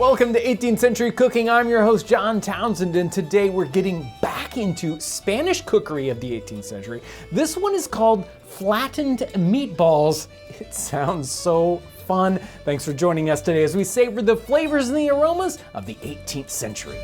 Welcome to 18th Century Cooking. I'm your host, John Townsend, and today we're getting back into Spanish cookery of the 18th century. This one is called flattened meatballs. It sounds so fun. Thanks for joining us today as we savor the flavors and the aromas of the 18th century.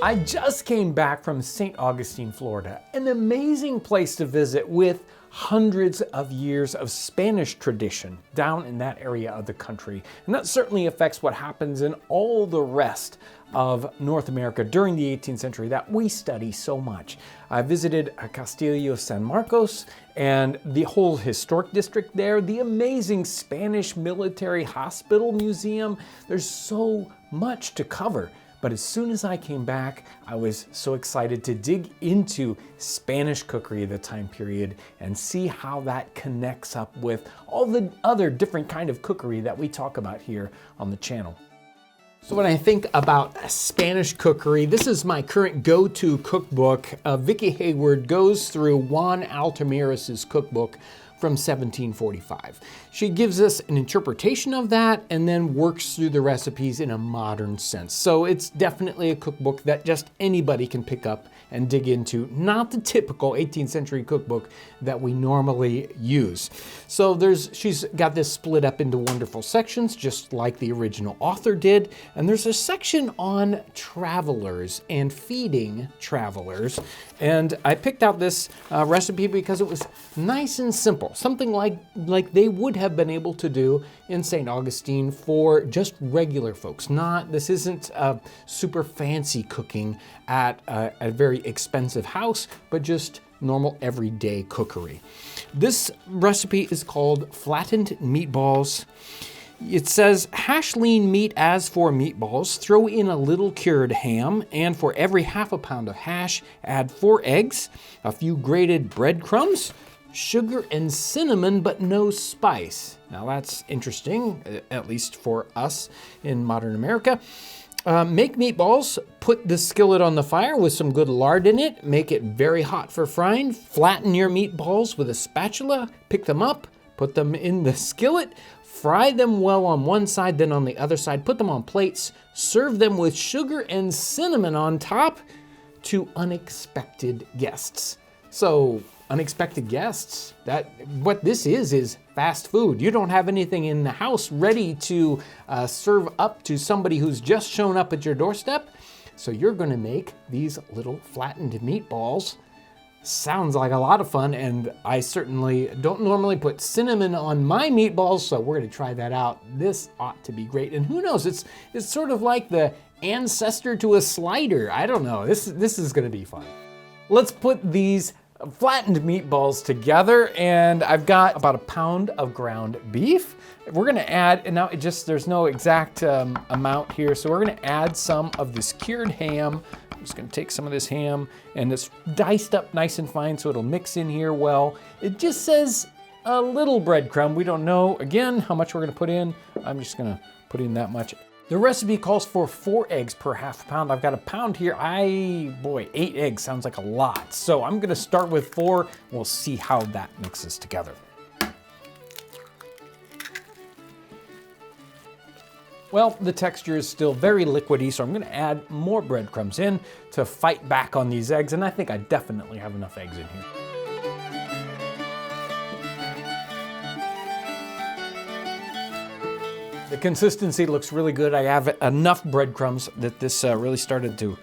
I just came back from St. Augustine, Florida, an amazing place to visit with hundreds of years of Spanish tradition down in that area of the country. And that certainly affects what happens in all the rest of North America during the 18th century that we study so much. I visited Castillo San Marcos and the whole historic district there, the amazing Spanish Military Hospital Museum. There's so much to cover. But as soon as I came back, I was so excited to dig into Spanish cookery of the time period and see how that connects up with all the other different kind of cookery that we talk about here on the channel. So when I think about Spanish cookery, this is my current go-to cookbook. Vicky Hayward goes through Juan Altamira's cookbook from 1745. She gives us an interpretation of that and then works through the recipes in a modern sense. So it's definitely a cookbook that just anybody can pick up and dig into, not the typical 18th century cookbook that we normally use. So she's got this split up into wonderful sections, just like the original author did. And there's a section on travelers and feeding travelers. And I picked out this recipe because it was nice and simple, something like they would have been able to do in St. Augustine for just regular folks. This isn't super fancy cooking at a very expensive house, but just normal everyday cookery. This recipe is called flattened meatballs. It says, hash lean meat as for meatballs, throw in a little cured ham, and for every half a pound of hash, add 4 eggs, a few grated breadcrumbs, sugar and cinnamon, but no spice. Now that's interesting, at least for us in modern America. Make meatballs, put the skillet on the fire with some good lard in it, make it very hot for frying, flatten your meatballs with a spatula, pick them up, put them in the skillet, fry them well on one side, then on the other side, put them on plates, serve them with sugar and cinnamon on top to unexpected guests. So, unexpected guests, what this is fast food. You don't have anything in the house ready to serve up to somebody who's just shown up at your doorstep. So you're gonna make these little flattened meatballs. Sounds like a lot of fun, and I certainly don't normally put cinnamon on my meatballs, so we're gonna try that out. This ought to be great, and who knows, it's sort of like the ancestor to a slider. I don't know, this is gonna be fun. Let's put these flattened meatballs together, and I've got about a pound of ground beef. We're gonna add, and now there's no exact amount here, so we're gonna add some of this cured ham. I'm just gonna take some of this ham, and it's diced up nice and fine so it'll mix in here well. It just says a little breadcrumb. We don't know, again, how much we're gonna put in. I'm just gonna put in that much. The recipe calls for 4 eggs per half pound. I've got a pound here. 8 eggs sounds like a lot. So I'm gonna start with 4. We'll see how that mixes together. Well, the texture is still very liquidy, so I'm gonna add more breadcrumbs in to fight back on these eggs, and I think I definitely have enough eggs in here. The consistency looks really good. I have enough breadcrumbs that this really started to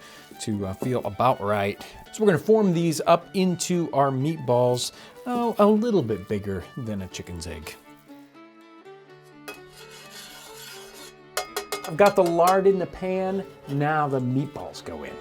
feel about right. So we're gonna form these up into our meatballs, a little bit bigger than a chicken's egg. I've got the lard in the pan. Now the meatballs go in.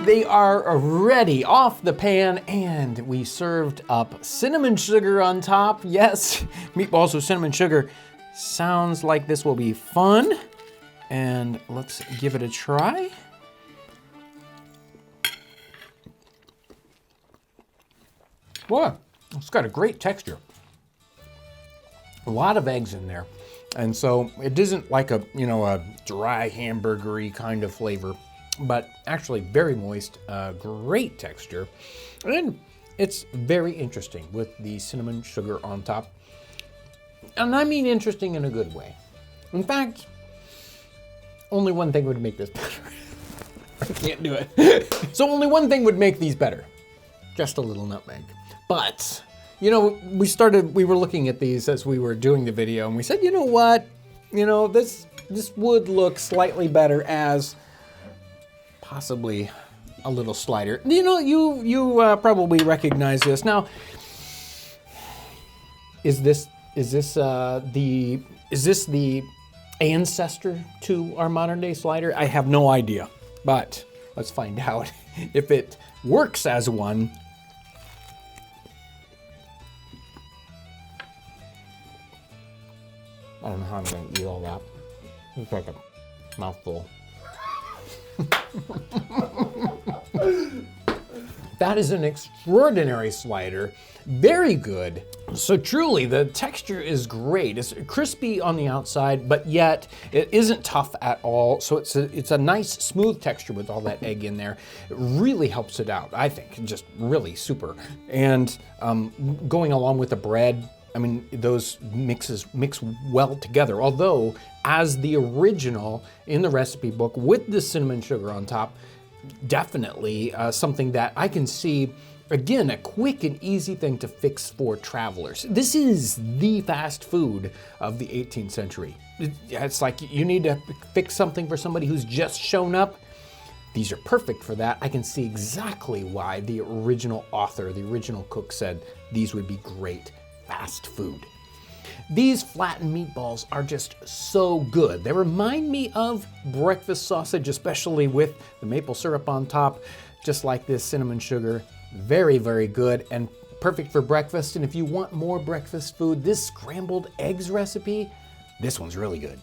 They are ready off the pan, and we served up cinnamon sugar on top. Yes, meatballs with cinnamon sugar. Sounds like this will be fun. And let's give it a try. Wow, it's got a great texture. A lot of eggs in there. And so it isn't like a, a dry hamburgery kind of flavor, but actually very moist, great texture. And it's very interesting with the cinnamon sugar on top. And I mean interesting in a good way. In fact, only one thing would make this better. I can't do it. So only one thing would make these better. Just a little nutmeg. But, we were looking at these as we were doing the video, and we said, you know what? This would look slightly better as possibly a little slider. You probably recognize this. Now, is this the ancestor to our modern day slider? I have no idea, but let's find out if it works as one. I don't know how I'm gonna eat all that. It's like a mouthful. That is an extraordinary slider. Very good. So truly, the texture is great. It's crispy on the outside, but yet it isn't tough at all. So it's a nice smooth texture with all that egg in there. It really helps it out, I think. Just really super. And going along with the bread, I mean, those mix well together. Although, as the original in the recipe book with the cinnamon sugar on top, definitely something that I can see, again, a quick and easy thing to fix for travelers. This is the fast food of the 18th century. It's like you need to fix something for somebody who's just shown up. These are perfect for that. I can see exactly why the original author, the original cook said these would be great fast food. These flattened meatballs are just so good. They remind me of breakfast sausage, especially with the maple syrup on top, just like this cinnamon sugar. Very, very good and perfect for breakfast. And if you want more breakfast food, this scrambled eggs recipe, this one's really good.